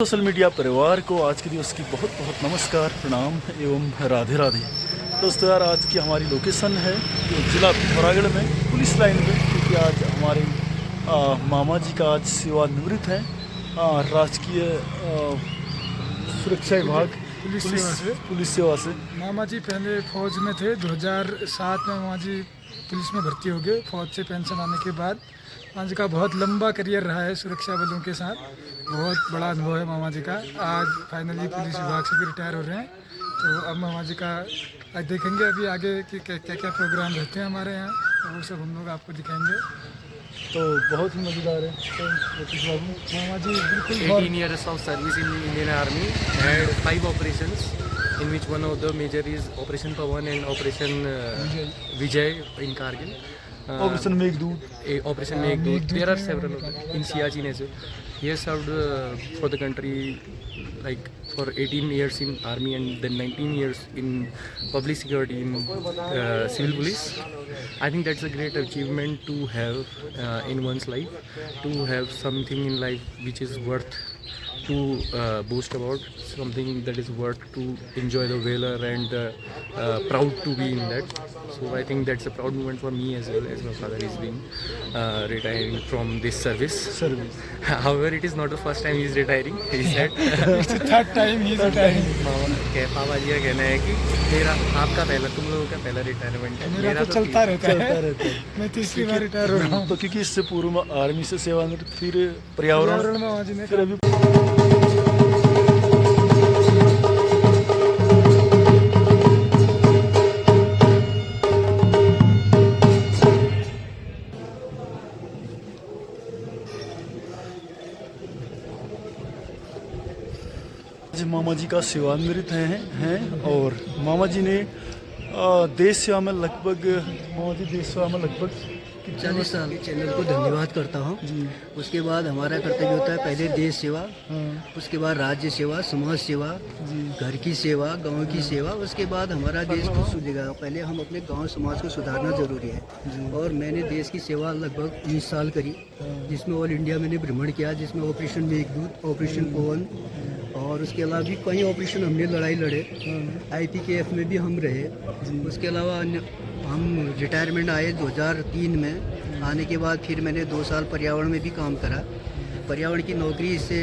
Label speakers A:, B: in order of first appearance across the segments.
A: Social media परिवार को आज के दिवस की बहुत बहुत नमस्कार, प्रणाम एवं राधे राधे। दोस्तों यार, आज की हमारी लोकेशन है जिला पिथौरागढ़ में पुलिस लाइन में, क्योंकि आज हमारे मामा जी का आज सेवानिवृत्त है राजकीय सुरक्षा विभाग पुलिस सेवा से।
B: मामा जी पहले फौज में थे। 2007 में मामा जी पुलिस में भर्ती हो गए। फौज से पेंशन आने के बाद मामा जी का बहुत लंबा करियर रहा है सुरक्षा बलों के साथ। बहुत बड़ा अनुभव है मामा जी का। आज फाइनली पुलिस विभाग से भी रिटायर हो रहे हैं। तो अब मामा जी का आज देखेंगे अभी आगे कि क्या क्या प्रोग्राम रहते हैं हमारे यहाँ, तो वो सब हम लोग आपको दिखाएंगे।
A: तो बहुत ही मज़ेदार है। तो
B: मामा जी बिल्कुल
C: 18 years of service in the Indian Army, had 5 operations, in which one of the major is Operation Pawan and Operation Vijay in Kargil.
A: Operation Meghdoot,
C: Operation Meghdoot. There are several of them in Siachen as well. He has served for the country like for 18 years in army and then 19 years in public security in civil police. I think that's a great achievement to have in one's life, to have something in life which is worth to boast about, something that is worth to enjoy the valor and proud to be in that. So I think that's a proud moment for me as well, as my father is being retiring from this service. However, it is not the first time he is retiring. He said
B: it's the third time he is retiring.
C: पापा जी का कहना है कि मेरा आपका पहला, तुम लोगों का पहला रिटायरमेंट है,
B: मेरा तो चलता रहता है। मैं तीसरी बार रिटायर हो रहा हूँ।
A: तो क्योंकि इससे पूर्व में आर्मी से सेवानिवृत्त, फिर पर्यावरण
B: में मामा जी ने
A: फिर अभी मामा जी का सेवानिवृत्त हैं और मामा जी ने देश सेवा में लगभग
D: 40 साल चैनल को धन्यवाद करता हूँ। उसके बाद हमारा कर्तव्य होता है पहले देश सेवा, उसके बाद राज्य सेवा, समाज सेवा, घर की सेवा, गांव की सेवा, उसके बाद हमारा देश खुद सुधरेगा। पहले हम अपने गांव समाज को सुधारना जरूरी है। और मैंने देश की सेवा लगभग 19 साल करी, जिसमें ऑल इंडिया मैंने भ्रमण किया, जिसमें ऑपरेशन मेघदूत, ऑपरेशन पवन और उसके अलावा भी कई ऑपरेशन हमने लड़ाई लड़े। IPKF में भी हम रहे। उसके अलावा हम रिटायरमेंट आए 2003 में। आने के बाद फिर मैंने 2 साल पर्यावरण में भी काम करा। पर्यावरण की नौकरी से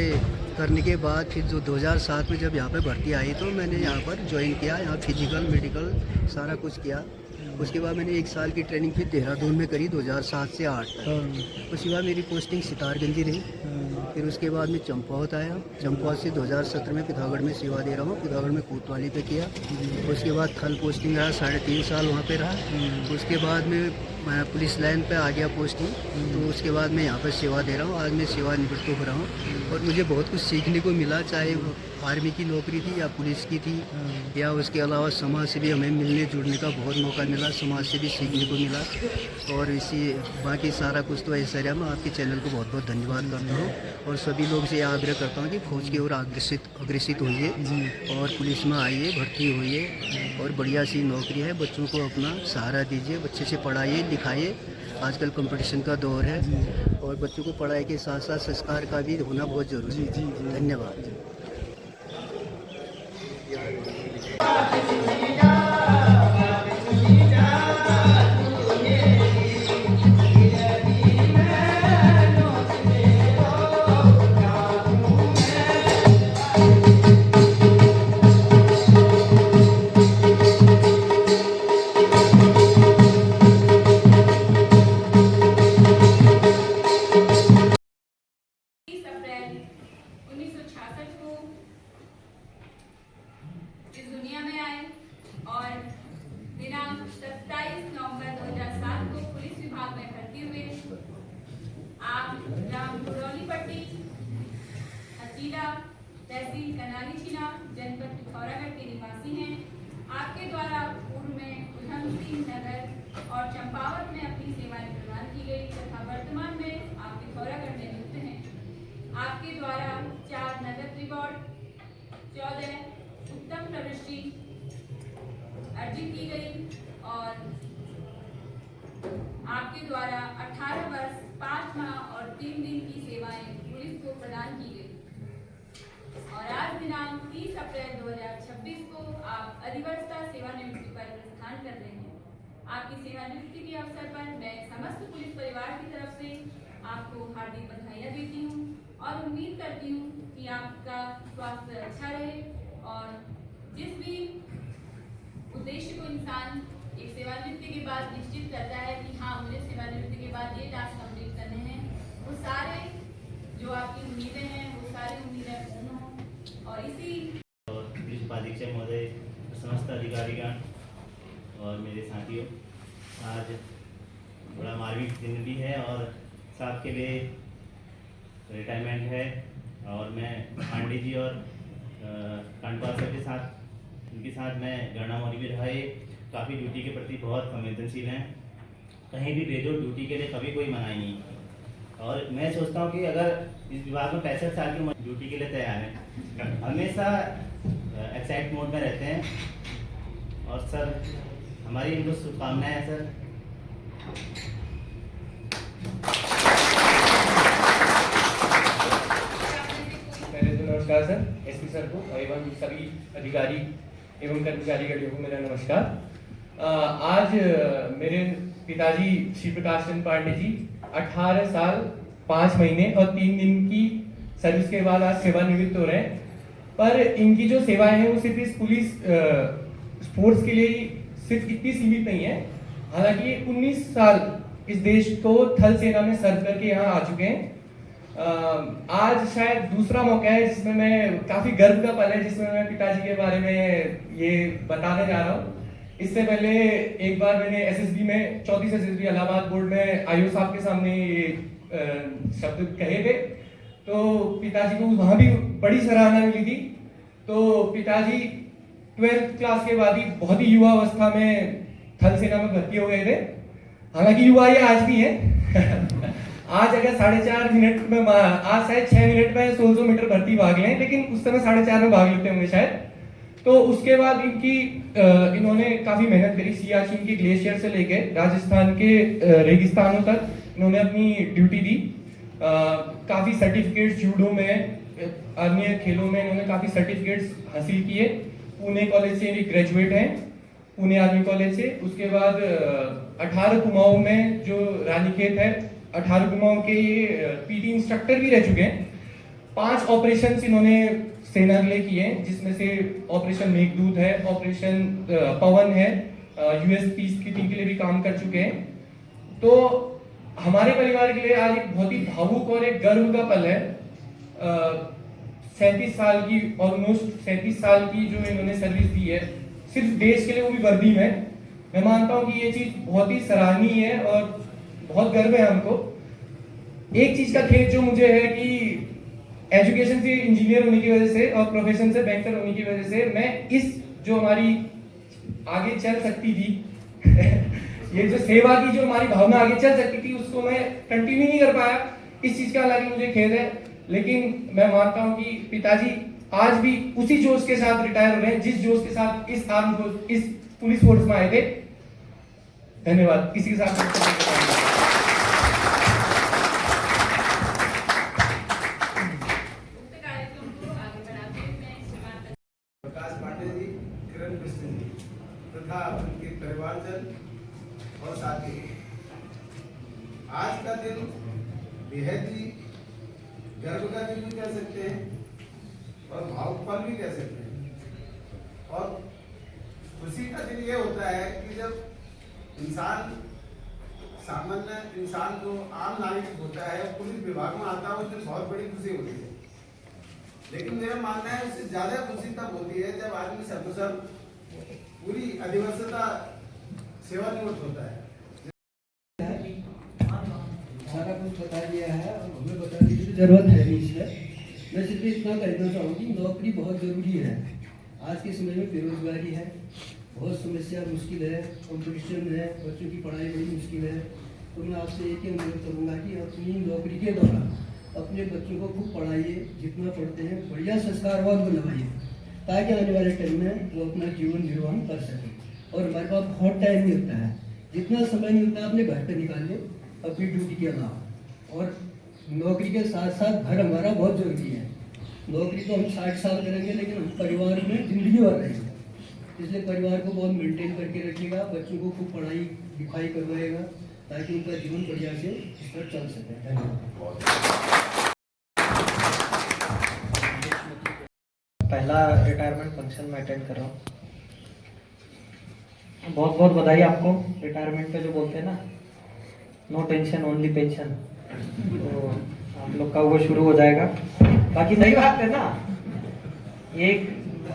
D: करने के बाद फिर जो 2007 में जब यहाँ पर भर्ती आई तो मैंने यहाँ पर ज्वाइन किया। यहाँ फिजिकल मेडिकल सारा कुछ किया। उसके बाद मैंने 1 साल की ट्रेनिंग फिर देहरादून में करी 2007 से 8 तक। उसके बाद मेरी पोस्टिंग सितारगंजी रही। फिर उसके बाद मैं चंपावत आया। चंपावत से 2017 में पिथौरागढ़ में सेवा दे रहा हूँ। पिथौरागढ़ में कोतवाली पे किया। उसके बाद थल पोस्टिंग रहा, 3.5 साल वहाँ पे रहा। उसके बाद मैं पुलिस लाइन पे आ गया पोस्टिंग। तो उसके बाद मैं यहाँ पर सेवा दे रहा हूँ। आज मैं सेवानिवृत्त हो रहा हूँ और मुझे बहुत कुछ सीखने को मिला, चाहे वो आर्मी की नौकरी थी या पुलिस की थी, या उसके अलावा समाज से भी हमें मिलने जुड़ने का बहुत मौका मिला, समाज से भी सीखने को मिला। और इसी बाकी सारा कुछ तो ऐसा रहा। मैं आपके चैनल को बहुत बहुत धन्यवाद करता हूँ और सभी लोग से आग्रह करता हूँ कि फौज की ओर अग्रसित होइए और पुलिस में आइए, भर्ती होइए और बढ़िया सी नौकरी है। बच्चों को अपना सहारा दीजिए, बच्चे से पढ़ाइए लिखाइए। आजकल कंपटीशन का दौर है और बच्चों को पढ़ाई के साथ साथ संस्कार का भी होना बहुत जरूरी है। धन्यवाद।
E: इस दुनिया में आए और दिनांक 27 नवंबर 2007 को पुलिस विभाग में भर्ती हुए। आप ग्राम गुरौली पट्टी, हचीला, तहसील कनालीछिना, जनपद पिथौरागढ़ के निवासी हैं। आपके द्वारा पूर्व में उधम सिंह नगर और चंपावत में अपनी सेवाएं प्रदान की गई तथा वर्तमान में आप पिथौरागढ़ में नियुक्त हैं। आपके द्वारा 4 नगद रिवॉर्ड, 14 उत्तम प्रविष्टि अर्जित की गई और आपके द्वारा 18 वर्ष 5 माह और 3 दिन की सेवाएं पुलिस को प्रदान की गई। 30 अप्रैल 2026 को आप अधिवक्ता सेवानिवृत्ति पर प्रस्थान कर रहे हैं। आपकी सेवानिवृत्ति के अवसर पर मैं समस्त पुलिस परिवार की तरफ से आपको हार्दिक बधाइयाँ देती हूँ और उम्मीद करती हूँ कि आपका स्वास्थ्य अच्छा रहे और जिस भी उद्देश्य को इंसान एक सेवानिवृत्ति के बाद निश्चित करता है कि हाँ मुझे सेवानिवृत्ति के बाद ये टास्क कंप्लीट करने हैं, वो सारे जो आपकी उम्मीदें हैं वो सारी उम्मीदें पूर्ण हों। और इसी
F: पुलिस उपाधीक्षक महोदय, समस्त अधिकारीगण और मेरे साथियों, आज बड़ा मार्मिक दिन भी है और साहब के लिए रिटायरमेंट है और मैं पांडे जी और कांडपाल सर के साथ उनके साथ मैं गणना मौली भी रहा है। काफ़ी ड्यूटी के प्रति बहुत संवेदनशील हैं, कहीं भी भेजो ड्यूटी के लिए कभी कोई मनाही नहीं। और मैं सोचता हूँ कि अगर इस विभाग में 65 साल की उम्र ड्यूटी के लिए तैयार हैं, हमेशा एक्साइट मोड में रहते हैं। और सर हमारी इनको शुभकामनाएं हैं सर।
C: पहले तो नमस्कार सर, एसपी सर को एवं सभी अधिकारी एवं कर्मचारीगणों को मेरा नमस्कार। आज मेरे पिताजी श्री प्रकाश चंद्र पांडे जी 18 साल 5 महीने और 3 दिन की सर्विस के बाद आज सेवानिवृत्त हो रहे हैं। पर इनकी जो सेवाएं हैं वो सिर्फ इस पुलिस स्पोर्ट्स के लिए ही सिर्फ इतनी सीमित नहीं है। हालांकि 19 साल इस देश को थल सेना में सर्व करके यहाँ आ चुके हैं। आज शायद दूसरा मौका है जिसमें मैं काफी गर्व का पल है, जिसमें मैं पिताजी के बारे में ये बताने जा रहा हूँ। इससे पहले एक बार मैंने एसएसबी में 34 एसएसबी इलाहाबाद बोर्ड में आईओ साहब के सामने शब्द कहे थे, तो पिताजी को वहां भी बड़ी सराहना मिली थी। तो पिताजी 12th क्लास के बाद ही बहुत ही युवा अवस्था में थल सेना में भर्ती हो गए थे। हालांकि युवा ये आज भी है। आज अगर 4.5 मिनट में, आज शायद 6 मिनट में 1600 मीटर भर्ती भाग लें, लेकिन उस समय 4.5 में भाग लेते होंगे शायद। तो उसके बाद इन्होंने काफी मेहनत करी। सियाचिन के ग्लेशियर से लेके राजस्थान के रेगिस्तानों तक इन्होंने अपनी ड्यूटी दी। काफी सर्टिफिकेट्स जूडो में, अन्य खेलों में इन्होंने काफी सर्टिफिकेट्स हासिल किए। पुणे कॉलेज से ग्रेजुएट हैं, पुणे आर्मी कॉलेज से। उसके बाद 18 कुमाऊं में जो रानीखेत है, 18 कुमाऊं के पीटी इंस्ट्रक्टर भी रह चुके हैं। 5 ऑपरेशंस इन्होंने सेना के लिए किए हैं, जिसमें से ऑपरेशन मेघदूत है, ऑपरेशन पवन है, यूएस पीस कीपिंग के लिए भी काम कर चुके हैं। तो हमारे परिवार के लिए आज एक बहुत ही भावुक और एक गर्व का पल है। 37 साल की, ऑलमोस्ट 37 साल की जो इन्होंने सर्विस दी है सिर्फ देश के लिए, वो भी वर्दी में। मैं मानता हूँ कि ये चीज बहुत ही सराहनीय है और बहुत गर्व है हमको। एक चीज का खेद जो मुझे है कि एजुकेशन से इंजीनियर होने की वजह से और प्रोफेशन से बैंकर होने की वजह से मैं इस जो हमारी आगे चल सकती थी ये जो सेवा की जो हमारी भावना आगे चल सकती थी, उसको मैं कंटिन्यू नहीं कर पाया। इस चीज का हालांकि मुझे खेद है, लेकिन मैं मानता हूं कि पिताजी आज भी उसी जोश के साथ रिटायर हो रहे हैं जिस जोश के साथ इस पुलिस फोर्स में आए थे। धन्यवाद। इसी के साथ
G: तथा उनके परिवारजन और साथी, आज का दिन बेहद ही गर्व का दिन भी कह सकते हैं और भावुक पल भी कह सकते हैं। और खुशी का दिन ये होता है कि जब इंसान, सामान्य इंसान जो आम नागरिक होता है पुलिस विभाग में आता है, उसमें बहुत बड़ी खुशी होती है। लेकिन मेरा मानना है उससे ज्यादा खुशी तब होती है जब आदमी सकुशल पूरी अधिवक्ता सेवानिवृत्त होता है।
D: सारा कुछ बता दिया है और हमें बताने की जरूरत है नहीं इसमें। मैं सिर्फ इतना कहना चाहूँगी, नौकरी बहुत जरूरी है। आज के समय में बेरोजगारी है, बहुत समस्या मुश्किल है, कंपटीशन है, बच्चों की पढ़ाई बड़ी मुश्किल है। तो मैं आपसे एक ही अनुरोध करूँगा कि अपनी नौकरी के दौरान अपने बच्चों को खूब पढ़ाइए, जितना पढ़ते हैं बढ़िया संस्कारवान बनवाइए, ताकि आने वाले टाइम में वो अपना जीवन निर्वाह कर सके। और हमारे पास बहुत टाइम नहीं होता है, जितना समय नहीं होता है अपने घर पे निकालिए अपनी ड्यूटी के अलावा। और नौकरी के साथ साथ घर हमारा बहुत जरूरी है। नौकरी तो हम 60 साल करेंगे, लेकिन हम परिवार में जिंदगी भर रहेंगे। इसलिए परिवार को बहुत मेंटेन करके रखिएगा, बच्चों को खूब पढ़ाई लिखाई करवाएगा ताकि उनका जीवन बढ़िया से इस पर चल सके। धन्यवाद।
H: पहला रिटायरमेंट फंक्शन में अटेंड कर रहा हूँ। बहुत बहुत बधाई आपको। रिटायरमेंट पे जो बोलते हैं ना, नो टेंशन ओनली पेंशन, तो आप लोग का वो शुरू हो जाएगा। बाकी सही बात है ना, एक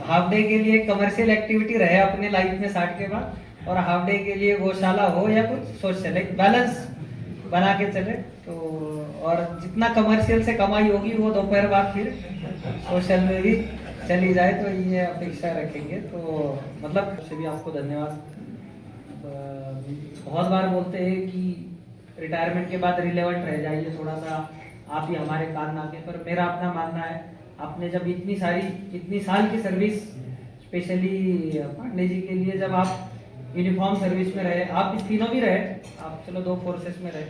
H: हाफ डे के लिए कमर्शियल एक्टिविटी रहे अपने लाइफ में 60 के बाद, और हाफ डे के लिए गौशाला हो या कुछ सोशल, एक बैलेंस बना के चले तो। और जितना कमर्शियल से कमाई होगी वो दोपहर बाद फिर सोशल में भी चली जाए, तो ये अपेक्षा रखेंगे। तो मतलब से भी आपको धन्यवाद। बहुत बार बोलते हैं कि रिटायरमेंट के बाद रिलेवेंट रह जाइए थोड़ा सा, आप ही हमारे काम आके, पर मेरा अपना मानना है, आपने जब इतनी साल की सर्विस, स्पेशली पांडे जी के लिए जब आप यूनिफॉर्म सर्विस में रहे, आप तीनों भी रहे, आप चलो 2 फोर्सेस में रहे,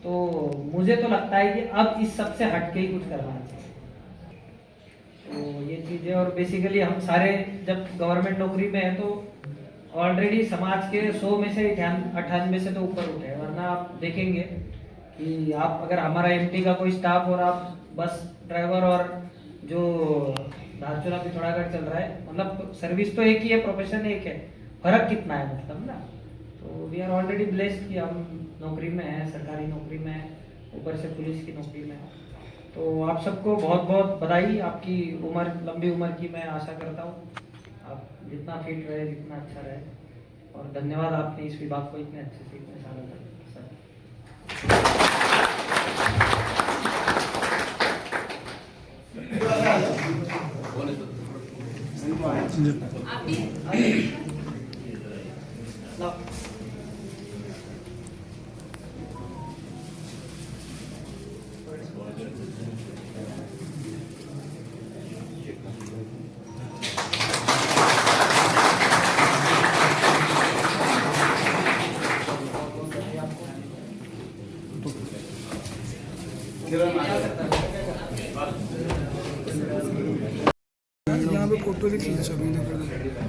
H: तो मुझे तो लगता है कि अब इस सब से हट के ही कुछ करना चाहिए। तो ये चीज़ें, और बेसिकली हम सारे जब गवर्नमेंट नौकरी में है तो ऑलरेडी समाज के 100 में से 98 से तो ऊपर उठे, वरना आप देखेंगे कि आप अगर हमारा एमटी का कोई स्टाफ और आप बस ड्राइवर और जो धारचूला पिथौरागढ़ चल रहा है, मतलब सर्विस तो एक ही है, प्रोफेशन एक है, फर्क कितना है मतलब ना। तो वी आर ऑलरेडी ब्लेस्ड कि हम नौकरी में हैं, सरकारी नौकरी में हैं, ऊपर से पुलिस की नौकरी में हैं। तो आप सबको बहुत बहुत बधाई। आपकी उम्र, लंबी उम्र की मैं आशा करता हूँ, आप जितना फिट रहे, जितना अच्छा रहे, और धन्यवाद आपने इस विभाग को इतने अच्छे से इतने सालों तक।
E: आप भी
B: यहाँ पे फोटो भी खींच सभी ने कर दिया।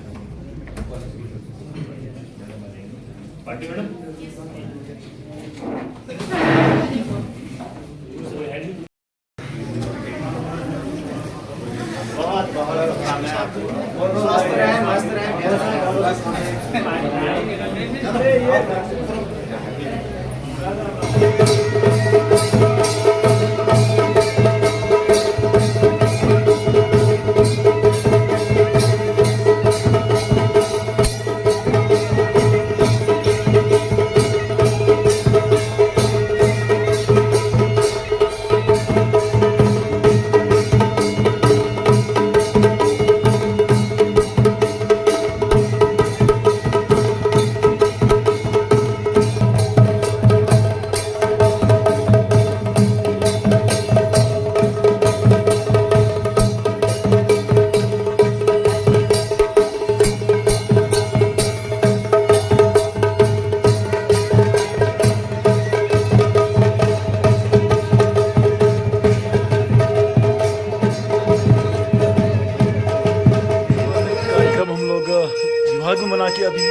A: विभाग में मना के अभी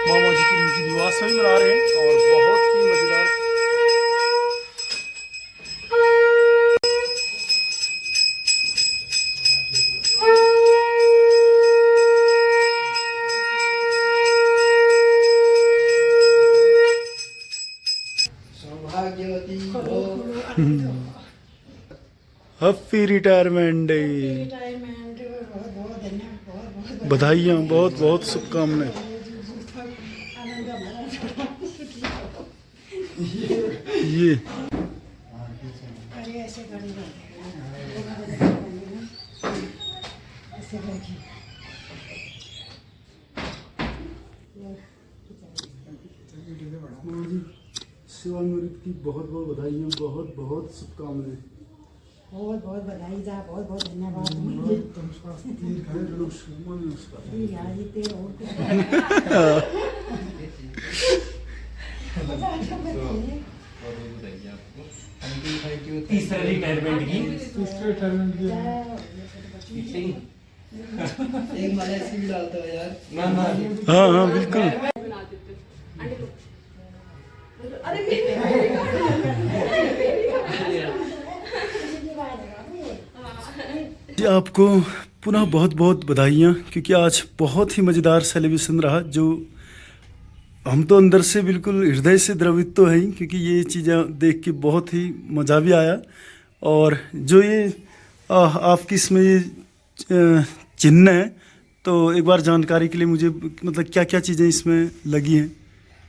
A: मामा जी की निजी निवास में भी मना रहे हैं, और बहुत ही मज़ेदार।
D: सौभाग्यवती
A: हैप्पी रिटायरमेंट डे। बधाइयाँ, बहुत बहुत शुभकामनाएं। ये सेवानिवृत्ति की बहुत बहुत बधाइयाँ, बहुत बहुत शुभकामनाएं।
I: बहुत बहुत बधाई जा, बहुत बहुत धन्यवाद।
F: तीसरा रिटायरमेंट की
B: तीसरे रिटायरमेंट की
D: एक माला ऐसी भी डालता है यार।
A: हाँ हाँ बिल्कुल। जी आपको पुनः बहुत बहुत बधाइयाँ, क्योंकि आज बहुत ही मज़ेदार सेलिब्रेशन रहा, जो हम तो अंदर से बिल्कुल हृदय से द्रवित तो हैं, क्योंकि ये चीज़ें देख के बहुत ही मज़ा भी आया। और जो ये आपकी इसमें ये चिन्ह है, तो एक बार जानकारी के लिए मुझे मतलब क्या क्या चीज़ें इसमें लगी हैं?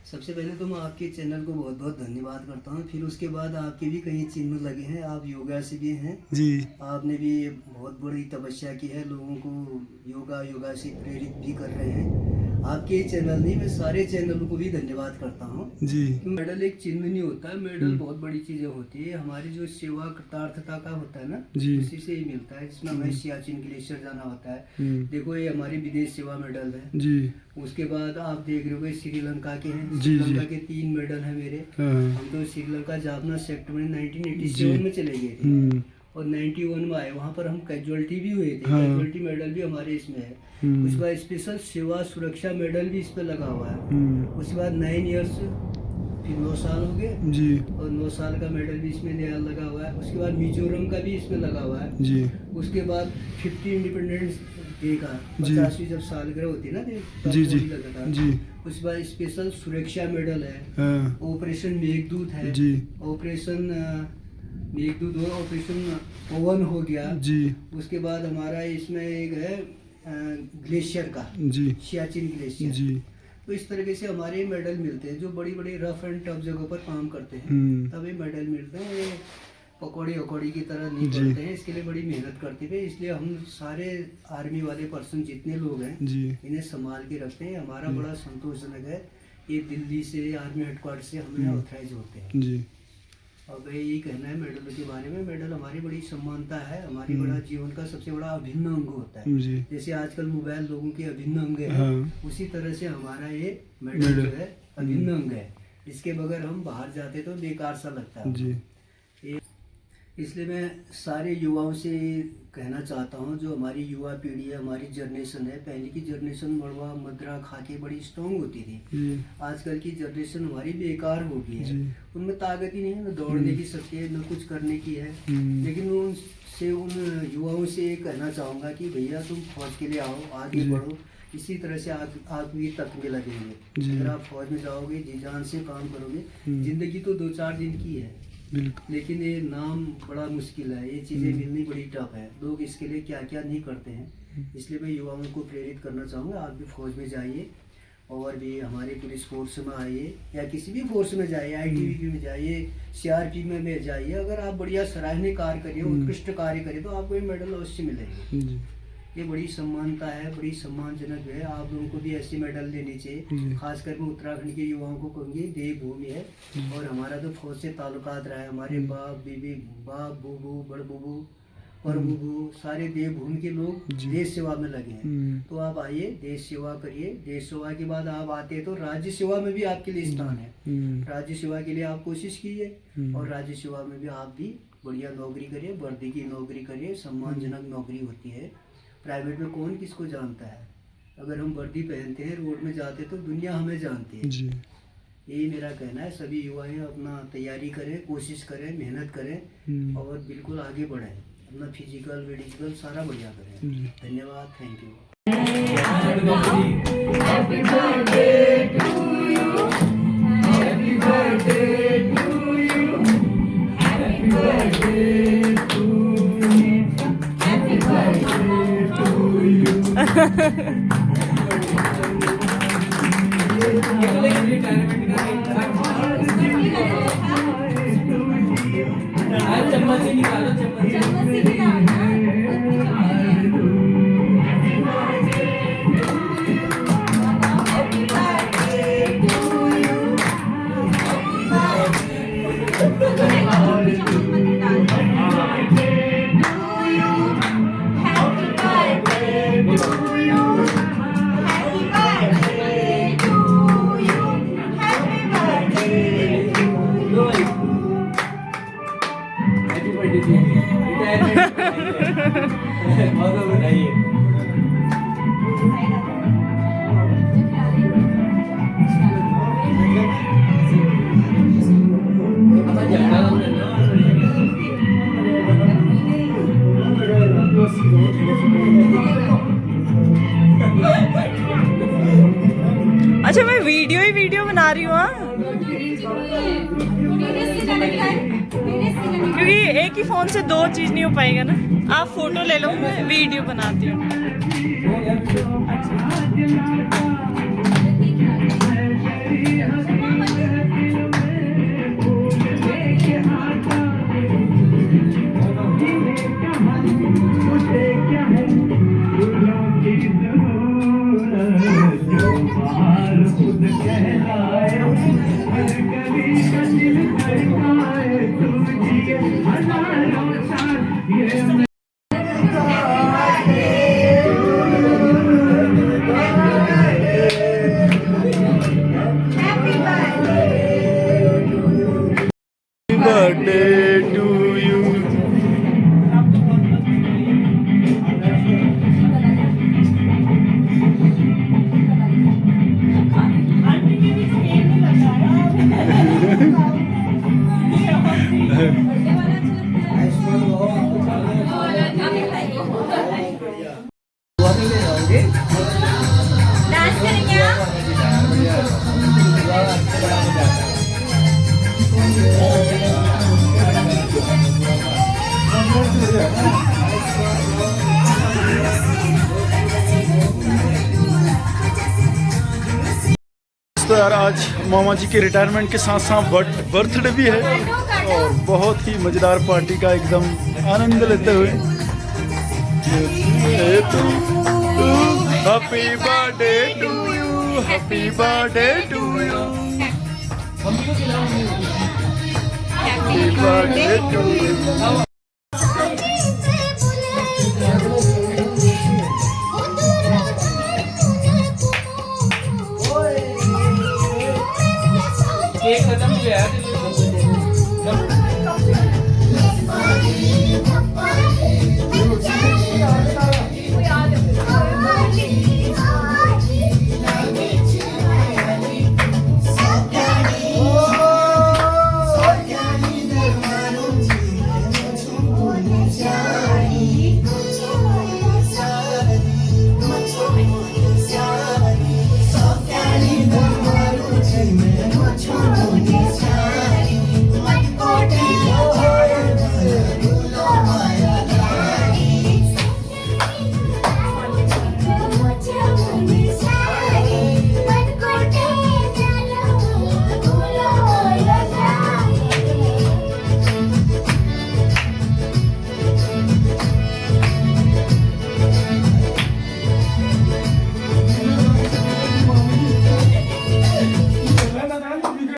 D: सबसे पहले तो मैं आपके चैनल को बहुत बहुत धन्यवाद करता हूँ। फिर उसके बाद आपके भी कई चिन्ह लगे हैं। आप योगा से भी हैं
A: जी।
D: आपने भी बहुत बड़ी तपस्या की है, लोगों को योगा से प्रेरित भी कर रहे हैं। आपके चैनल नहीं, मैं सारे चैनलों को भी धन्यवाद करता हूँ
A: जी।
D: मेडल एक चिन्ह नहीं होता है, मेडल बहुत बड़ी चीजें होती है। हमारी जो सेवा कृतार्थता का होता है ना,
A: जी।
D: उसी से ही मिलता है। जिसमें हमें सियाचिन ग्लेशियर जाना होता है। देखो ये हमारी विदेश सेवा मेडल है
A: जी।
D: उसके बाद आप देख रहे हो श्रीलंका के हैं।
A: जी,
D: श्रीलंका के 3 मेडल हैं मेरे।
A: हाँ।
D: हम तो श्रीलंका जाफना सेक्टर में 1987 में चले गए थे और 91 में आए। वहाँ पर हम कैजुअलिटी भी हुए थे।
A: हाँ।
D: कैजुअलिटी मेडल भी हमारे इसमें है। उसके बाद स्पेशल सेवा सुरक्षा मेडल भी इस पर लगा हुआ है। उसके बाद 9 इयर्स, फिर 9 साल हो गए
A: जी।
D: और 9 साल का मेडल भी इसमें नया लगा हुआ है। उसके बाद मिजोरम का भी इसमें लगा हुआ है
A: जी।
D: उसके बाद 50 इंडिपेंडेंस डे का 50वीं जब सालगिरह होती है ना, तब
A: जी,
D: वो
A: जी,
D: भी लगा था।
A: जी।
D: उसके बाद स्पेशल सुरक्षा मेडल है।
A: हाँ।
D: ऑपरेशन मेघदूत है
A: जी।
D: ऑपरेशन मेघदूत हो, ऑपरेशन पवन हो गया
A: जी।
D: उसके बाद हमारा इसमें एक है ग्लेशियर का,
A: जी।
D: सियाचिन ग्लेशियर।
A: जी।
D: तो इस तरीके से हमारे मेडल मिलते हैं। जो बड़ी बड़ी रफ एंड टफ जगहों पर काम करते हैं तब ये मेडल मिलते हैं। ये पकौड़ी की तरह नहीं
A: जी।
D: करते हैं, इसके लिए बड़ी मेहनत करते हैं। इसलिए हम सारे आर्मी वाले पर्सन जितने लोग हैं
A: जी।
D: इन्हें संभाल के रखते हैं। हमारा बड़ा संतोषजनक है। ये दिल्ली से आर्मी हेडक्वार्टर से हमें ऑथराइज होते हैं।
A: जी।
D: अब यही कहना है मेडलों के बारे में। मेडल हमारी बड़ी सम्मानता है, हमारी बड़ा जीवन का सबसे बड़ा अभिन्न अंग होता है।
A: जी।
D: जैसे आजकल मोबाइल लोगों के अभिन्न अंग है,
A: हाँ।
D: उसी तरह से हमारा ये मेडल जो है अभिन्न अंग है। इसके बगैर हम बाहर जाते तो बेकार सा लगता है
A: जी।
D: इसलिए मैं सारे युवाओं से कहना चाहता हूँ, जो हमारी युवा पीढ़ी है, हमारी जनरेशन है। पहले की जनरेशन मड़वा मदरा खा के बड़ी स्ट्रॉन्ग होती थी। आजकल की जनरेशन हमारी बेकार हो गई है। उनमें ताकत ही नहीं है, न दौड़ने की शक्ति है, न कुछ करने की है। लेकिन उन युवाओं से ये कहना चाहूँगा कि भैया तुम फौज के लिए आओ, आगे बढ़ो। इसी तरह से आप भी तक में लगेंगे। अगर आप फौज में जाओगे, जी जान से काम करोगे। जिंदगी तो 2-4 दिन की है, लेकिन ये नाम बड़ा मुश्किल है। ये चीज़ें मिलनी बड़ी टफ है। लोग इसके लिए क्या क्या नहीं करते हैं। इसलिए मैं युवाओं को प्रेरित करना चाहूँगा, आप भी फौज में जाइए और भी हमारे पुलिस फोर्स में आइए या किसी भी फोर्स में जाइए, ITBP में जाइए, CRP में जाइए। अगर आप बढ़िया सराहनीय कार्य करिए, उत्कृष्ट कार्य करिए, तो आपको ये मेडल अवश्य मिलेंगे। ये बड़ी सम्मानता है, बड़ी सम्मानजनक है। आप लोगों को भी ऐसे मेडल लेने चाहिए। खासकर मैं उत्तराखंड के युवाओं को कहूँगी, देवभूमि है और हमारा तो फौज से ताल्लुकात रहा है। हमारे बाप बीबी, बाप बूबू, बड़ बूबू और बूबू सारे देवभूमि के लोग देश सेवा में लगे हैं। तो आप आइए, देश सेवा करिए। देश सेवा के बाद आप आते हैं तो राज्य सेवा में भी आपके लिए स्थान है। राज्य सेवा के लिए आप कोशिश कीजिए और राज्य सेवा में भी आप भी बढ़िया नौकरी करिए, वर्दी की नौकरी करिए। सम्मानजनक नौकरी होती है। प्राइवेट में कौन किसको जानता है। अगर हम वर्दी पहनते हैं, रोड में जाते तो दुनिया हमें जानती है। यही मेरा कहना है। सभी युवाएं अपना तैयारी करें, कोशिश करें, मेहनत करें और बिल्कुल आगे बढ़ें। अपना फिजिकल मेडिकल सारा बढ़िया करें। धन्यवाद, थैंक यू।
H: Happy birthday.
J: अच्छा मैं वीडियो बना रही हूँ हाँ, क्योंकि एक ही फोन से दो चीज नहीं हो पाएगा ना। आप फोटो ले लो, मैं वीडियो बनाती हूँ।
A: Birthday to you.
E: डांस करेंगे आप?
A: तो यार आज मामा जी के रिटायरमेंट के साथ साथ बर्थडे भी है और बहुत ही मज़ेदार पार्टी का एकदम आनंद लेते हुए happy birthday to you, happy birthday to you, happy birthday to you.